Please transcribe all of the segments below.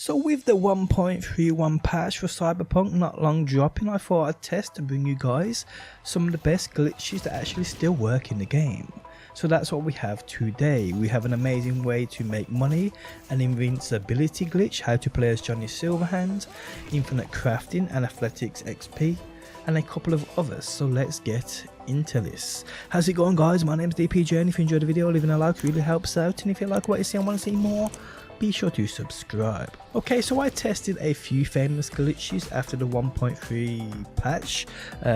So with the 1.31 patch for Cyberpunk not long dropping, I thought I'd test to bring you guys some of the best glitches that actually still work in the game. So that's what we have today. We have an amazing way to make money, an Invincibility glitch, how to play as Johnny Silverhand, infinite crafting and athletics XP, and a couple of others. So let's get into this. How's it going, guys? My name's DPJ, and if you enjoyed the video, leaving a like really helps out, and if you like what you see and want to see more, be sure to subscribe. Okay, so I tested a few famous glitches after the 1.3 patch,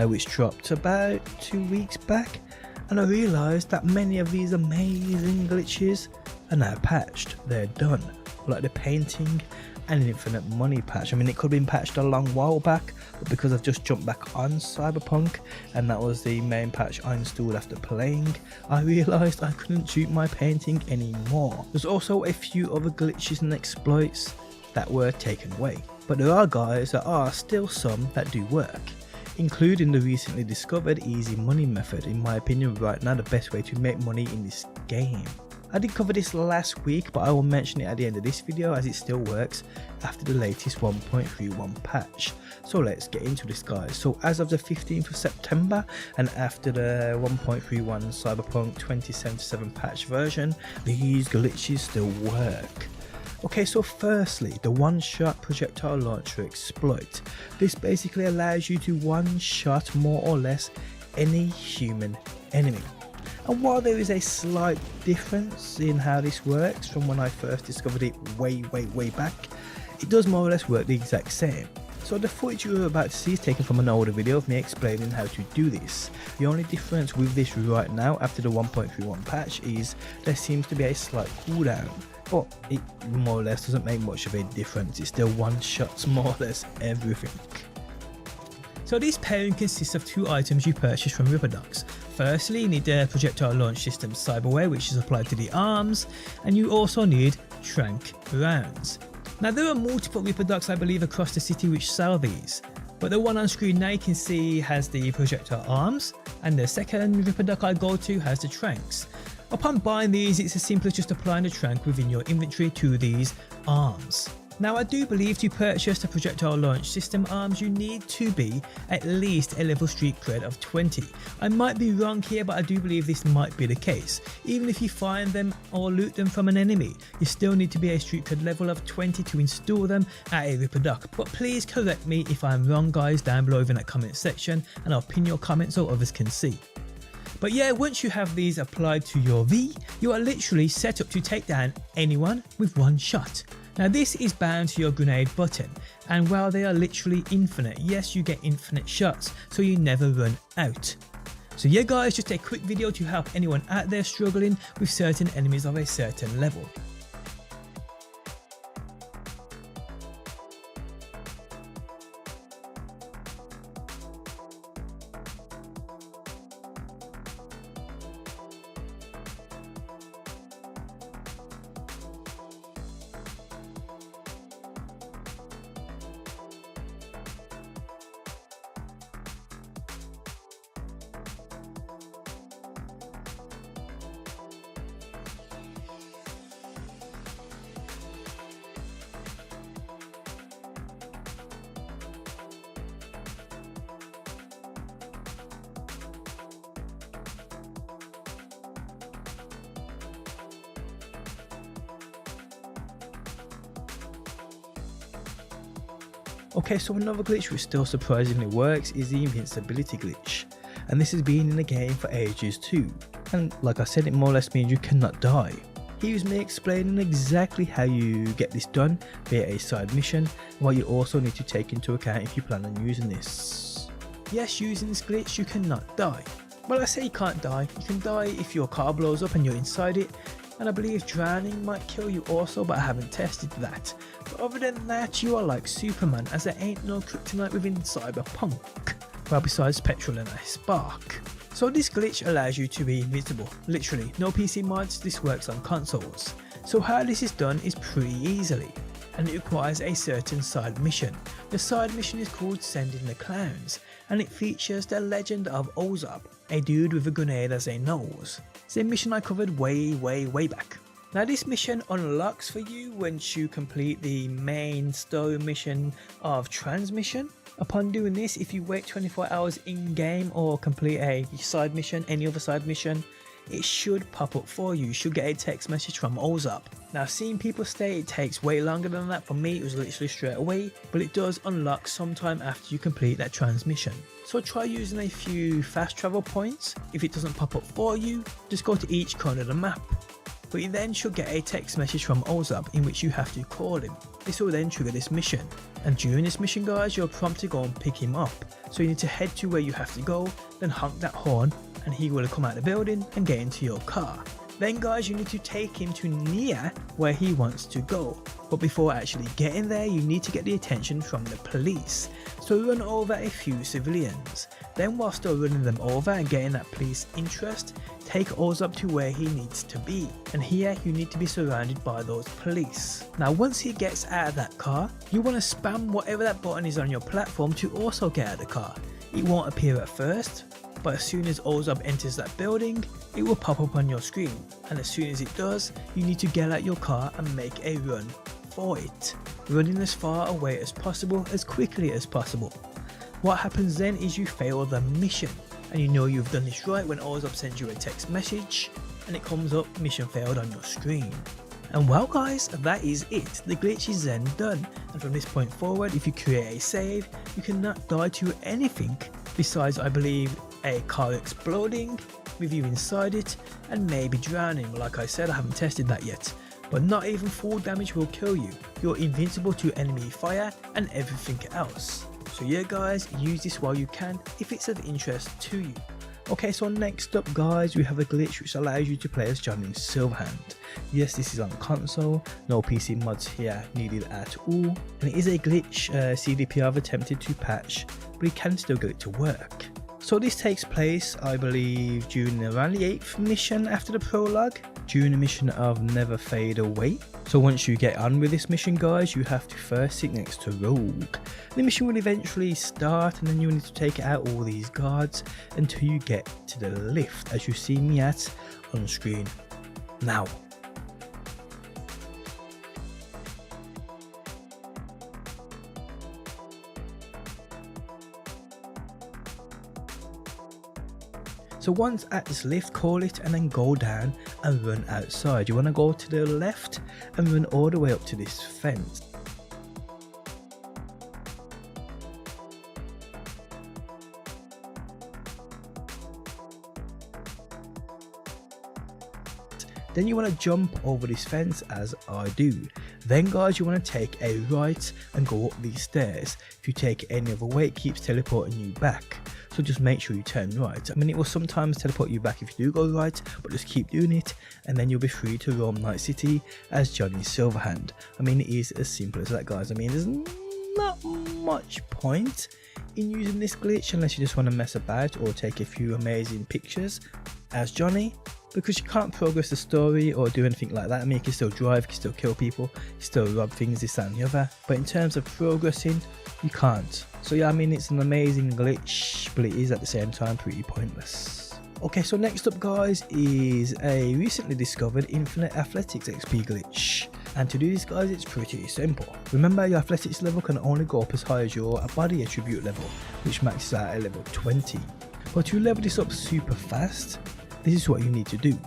which dropped about 2 weeks back, and I realised that many of these amazing glitches are now patched. They're done, like the painting and infinite money patch. I mean, it could have been patched a long while back, but because I've just jumped back on Cyberpunk and that was the main patch I installed after playing, I realised I couldn't shoot my painting anymore. There's also a few other glitches and exploits that were taken away, but there are still some that do work, including the recently discovered easy money method. In my opinion, right now the best way to make money in this game. I did cover this last week, but I will mention it at the end of this video as it still works after the latest 1.31 patch. So let's get into this, guys. So as of the 15th of September and after the 1.31 Cyberpunk 2077 patch version, these glitches still work. Okay, so firstly, the one-shot projectile launcher exploit. This basically allows you to one-shot more or less any human enemy. And while there is a slight difference in how this works from when I first discovered it way back, it does more or less work the exact same. So the footage you're about to see is taken from an older video of me explaining how to do this. The only difference with this right now after the 1.31 patch is there seems to be a slight cooldown, but it more or less doesn't make much of a difference. It still one-shots more or less everything. So this pairing consists of two items you purchase from Ripperdocs. Firstly, you need the projectile launch system cyberware, which is applied to the arms, and you also need trank rounds. Now there are multiple Ripperdocs I believe across the city which sell these, but the one on screen now you can see has the projectile arms, and the second Ripperdoc I go to has the tranks. Upon buying these, it's as simple as just applying the trank within your inventory to these arms. Now I do believe to purchase the projectile launch system arms you need to be at least a level street cred of 20. I might be wrong here, but I do believe this might be the case. Even if you find them or loot them from an enemy, you still need to be a street cred level of 20 to install them at a Ripperdoc. But please correct me if I'm wrong, guys, down below in that comment section, and I'll pin your comments so others can see. But yeah, once you have these applied to your V, you are literally set up to take down anyone with one shot. Now this is bound to your grenade button, and while they are literally infinite, yes, you get infinite shots, so you never run out. So yeah guys, just a quick video to help anyone out there struggling with certain enemies of a certain level. Okay, so another glitch which still surprisingly works is the Invincibility glitch, and this has been in the game for ages too, and like I said, it more or less means you cannot die. Here's me explaining exactly how you get this done via a side mission, and what you also need to take into account if you plan on using this. Yes, using this glitch you cannot die. Well, I say you can't die, you can die if your car blows up and you're inside it, and I believe drowning might kill you also, but I haven't tested that. But other than that, you are like Superman, as there ain't no kryptonite within Cyberpunk, well besides petrol and a spark. So this glitch allows you to be invisible, literally, no PC mods, this works on consoles. So how this is done is pretty easily, and it requires a certain side mission. The side mission is called Sending the Clowns, and it features the legend of Ozab, a dude with a grenade as a nose. It's a mission I covered way back. Now this mission unlocks for you once you complete the main story mission of Transmission. Upon doing this, if you wait 24 hours in game or complete a side mission, any other side mission, it should pop up for you. You should get a text message from Ozap. Now, I've seen people say it takes way longer than that. For me, it was literally straight away, but it does unlock sometime after you complete that transmission. So try using a few fast travel points. If it doesn't pop up for you, just go to each corner of the map. But you then should get a text message from Ozap in which you have to call him. This will then trigger this mission. And during this mission, guys, you're prompted to go and pick him up. So you need to head to where you have to go, then honk that horn, and he will come out the building and get into your car. Then guys, you need to take him to near where he wants to go. But before actually getting there, you need to get the attention from the police. So run over a few civilians. Then while still running them over and getting that police interest, take Ozap to where he needs to be. And here you need to be surrounded by those police. Now once he gets out of that car, you want to spam whatever that button is on your platform to also get out of the car. It won't appear at first, but as soon as Ozap enters that building, it will pop up on your screen, and as soon as it does, you need to get out your car and make a run for it, running as far away as possible, as quickly as possible. What happens then is you fail the mission, and you know you've done this right when Ozap sends you a text message and it comes up mission failed on your screen. And well guys, that is it. The glitch is then done, and from this point forward, if you create a save, you cannot die to anything besides, I believe, a car exploding with you inside it and maybe drowning. Like I said, I haven't tested that yet, but not even full damage will kill you. You're invincible to enemy fire and everything else. So yeah guys, use this while you can if it's of interest to you. Okay, so next up guys, we have a glitch which allows you to play as Johnny Silverhand. Yes, this is on console, no PC mods here needed at all, and it is a glitch CDPR have attempted to patch, but it can still get it to work. So this takes place, I believe, during around the 8th mission after the prologue, during the mission of Never Fade Away. So once you get on with this mission guys, you have to first sit next to Rogue. The mission will eventually start, and then you need to take out all these guards until you get to the lift, as you see me at on screen now. So once at this lift, call it and then go down and run outside. You want to go to the left and run all the way up to this fence. Then you want to jump over this fence as I do. Then guys, you want to take a right and go up these stairs. If you take any other way, it keeps teleporting you back. So just make sure you turn right. I mean, it will sometimes teleport you back if you do go right, but just keep doing it and then you'll be free to roam Night City as Johnny Silverhand. I mean, it is as simple as that guys. I mean, there's not much point in using this glitch unless you just want to mess about or take a few amazing pictures as Johnny, because you can't progress the story or do anything like that. I mean, you can still drive, you can still kill people, you can still rob things, this that and the other, but in terms of progressing, you can't. So yeah, I mean, it's an amazing glitch, but it is at the same time pretty pointless. Okay, so next up guys is a recently discovered Infinite Athletics XP glitch. And to do this guys, it's pretty simple. Remember, your athletics level can only go up as high as your body attribute level, which maxes out at level 20. But to level this up super fast, this is what you need to do.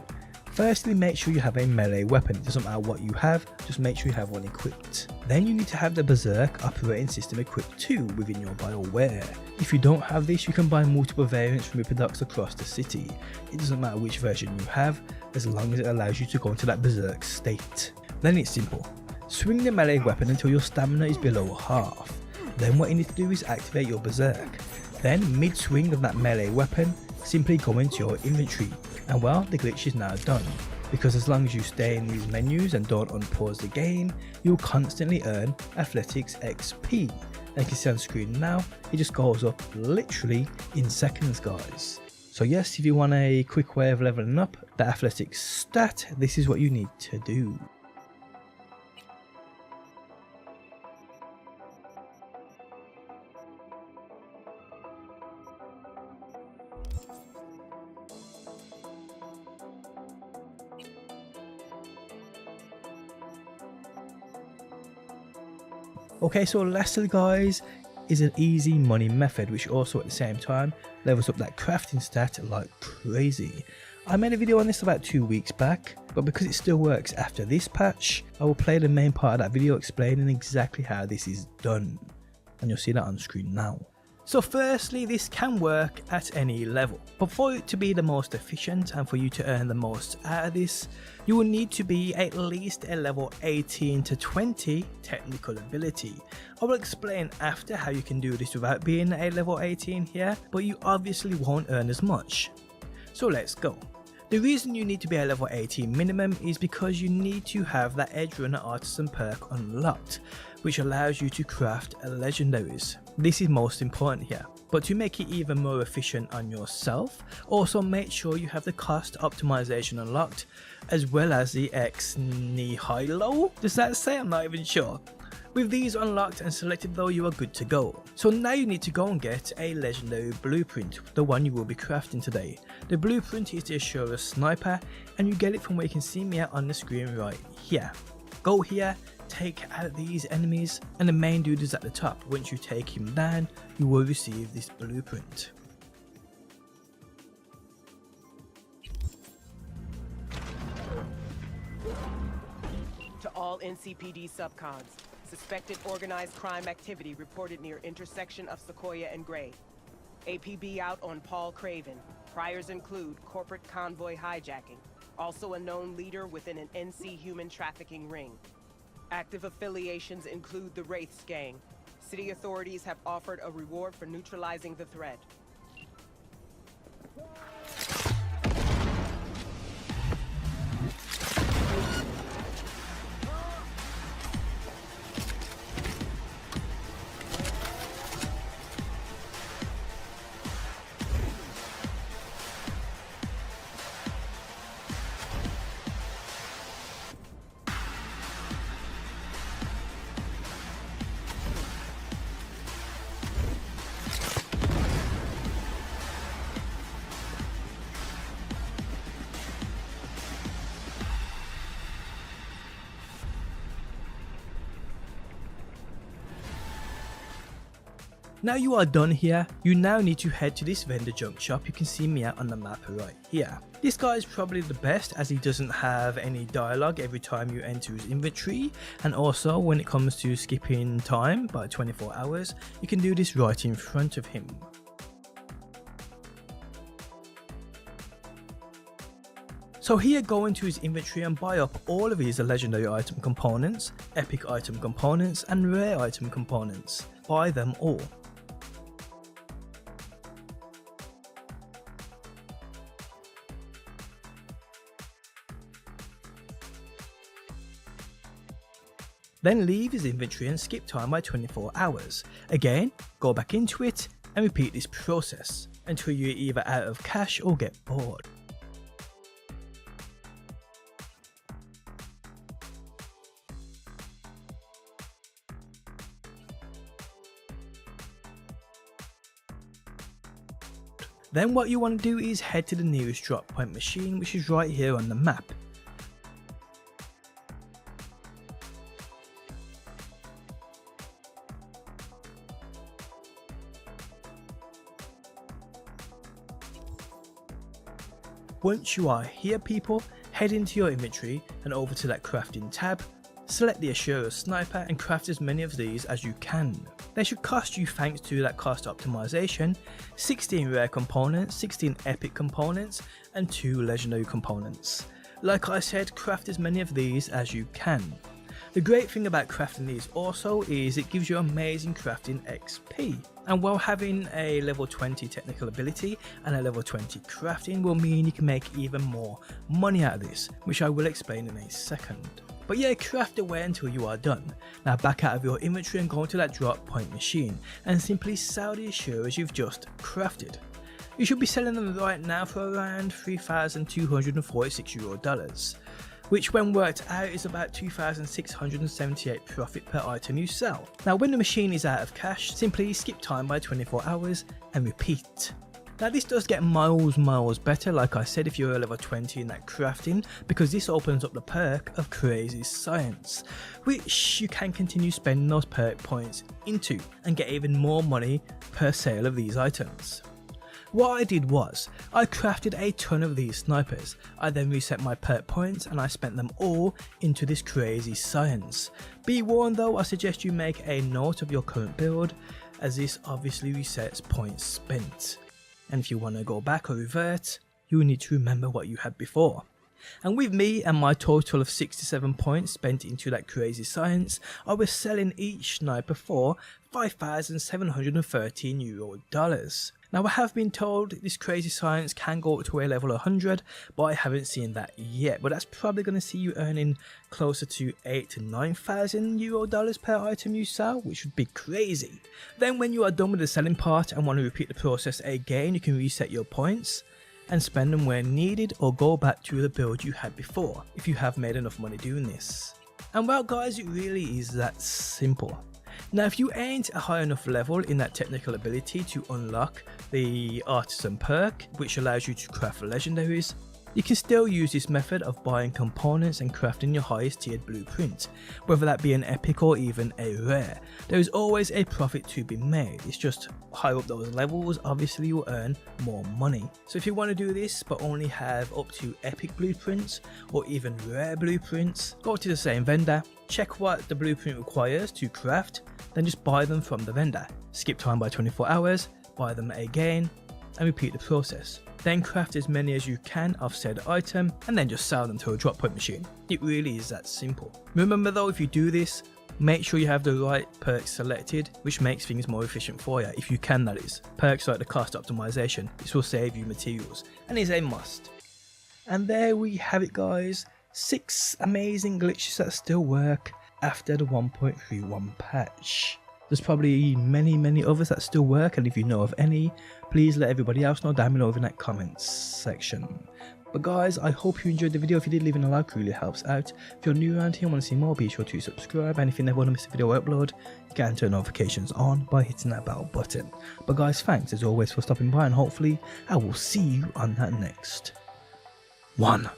Firstly, make sure you have a melee weapon. It doesn't matter what you have, just make sure you have one equipped. Then you need to have the Berserk operating system equipped too within your BioWare. If you don't have this, you can buy multiple variants from products across the city. It doesn't matter which version you have, as long as it allows you to go into that Berserk state. Then it's simple. Swing the melee weapon until your stamina is below half. Then what you need to do is activate your Berserk. Then mid-swing of that melee weapon, simply go into your inventory, and well, the glitch is now done, because as long as you stay in these menus and don't unpause the game, you'll constantly earn athletics XP. And you can see on screen now, it just goes up literally in seconds guys. So yes, if you want a quick way of leveling up the athletics stat, this is what you need to do. Okay, so lastly guys, is an easy money method which also at the same time levels up that crafting stat like crazy. I made a video on this about 2 weeks back, but because it still works after this patch, I will play the main part of that video explaining exactly how this is done, and you'll see that on screen now. So firstly, this can work at any level, but for it to be the most efficient and for you to earn the most out of this, you will need to be at least a level 18 to 20 technical ability. I will explain after how you can do this without being a level 18 here, but you obviously won't earn as much. So let's go. The reason you need to be a level 18 minimum is because you need to have that Edge Runner Artisan perk unlocked, which allows you to craft legendaries. This is most important here, but to make it even more efficient on yourself, also make sure you have the cost optimization unlocked, as well as the ex nihilo. Does that say? I'm not even sure. With these unlocked and selected though, you are good to go. So now you need to go and get a legendary blueprint, the one you will be crafting today. The blueprint is the Asura Sniper, and you get it from where you can see me on the screen right here. Go here, take out these enemies, and the main dude is at the top. Once you take him down, you will receive this blueprint. To all NCPD subcons, suspected organized crime activity reported near intersection of Sequoia and Gray. APB out on Paul Craven. Priors include corporate convoy hijacking, also a known leader within an NC human trafficking ring. Active affiliations include the Wraiths gang. City authorities have offered a reward for neutralizing the threat. Now you are done here, you now need to head to this vendor junk shop. You can see me out on the map right here. This guy is probably the best as he doesn't have any dialogue every time you enter his inventory, and also when it comes to skipping time by 24 hours, you can do this right in front of him. So here, go into his inventory and buy up all of his legendary item components, epic item components and rare item components. Buy them all. Then leave his inventory and skip time by 24 hours. Again, go back into it and repeat this process until you're either out of cash or get bored. Then what you want to do is head to the nearest drop point machine, which is right here on the map. Once you are here people, head into your inventory and over to that crafting tab, select the Asura Sniper and craft as many of these as you can. They should cost you, thanks to that cost optimization, 16 rare components, 16 epic components and 2 legendary components. Like I said, craft as many of these as you can. The great thing about crafting these also is it gives you amazing crafting XP, and while having a level 20 technical ability and a level 20 crafting will mean you can make even more money out of this, which I will explain in a second. But yeah, craft away until you are done. Now back out of your inventory and go into that drop point machine and simply sell the Asuras you've just crafted. You should be selling them right now for around €3,246, which when worked out is about 2,678 profit per item you sell. Now when the machine is out of cash, simply skip time by 24 hours and repeat. Now this does get miles better, like I said, if you're a level 20 in that crafting, because this opens up the perk of Crazy Science, which you can continue spending those perk points into and get even more money per sale of these items. What I did was, I crafted a ton of these snipers, I then reset my perk points and I spent them all into this Crazy Science. Be warned though, I suggest you make a note of your current build, as this obviously resets points spent. And if you want to go back or revert, you will need to remember what you had before. And with me and my total of 67 points spent into that Crazy Science, I was selling each sniper for €5,713. Now I have been told this Crazy Science can go up to a level 100, but I haven't seen that yet. But that's probably going to see you earning closer to €8,000 to €9,000 per item you sell, which would be crazy. Then when you are done with the selling part and want to repeat the process again, you can reset your points and spend them where needed, or go back to the build you had before if you have made enough money doing this. And well guys, it really is that simple. Now if you ain't a high enough level in that technical ability to unlock the artisan perk, which allows you to craft legendaries, you can still use this method of buying components and crafting your highest tiered blueprint, whether that be an epic or even a rare. There is always a profit to be made, it's just higher up those levels, obviously you will earn more money. So if you want to do this but only have up to epic blueprints or even rare blueprints, go to the same vendor, check what the blueprint requires to craft, then just buy them from the vendor. Skip time by 24 hours, buy them again and repeat the process. Then craft as many as you can of said item and then just sell them to a drop point machine. It really is that simple. Remember though, if you do this, make sure you have the right perks selected, which makes things more efficient for you, if you can that is. Perks like the cost optimization, this will save you materials and is a must. And there we have it guys, 6 amazing glitches that still work after the 1.31 patch. There's probably many others that still work, and if you know of any, please let everybody else know down below in that comments section. But guys, I hope you enjoyed the video. If you did, leaving a like really helps out. If you're new around here and want to see more, be sure to subscribe, and if you never want to miss a video I upload, you can turn notifications on by hitting that bell button. But guys, thanks as always for stopping by, and hopefully I will see you on that next one.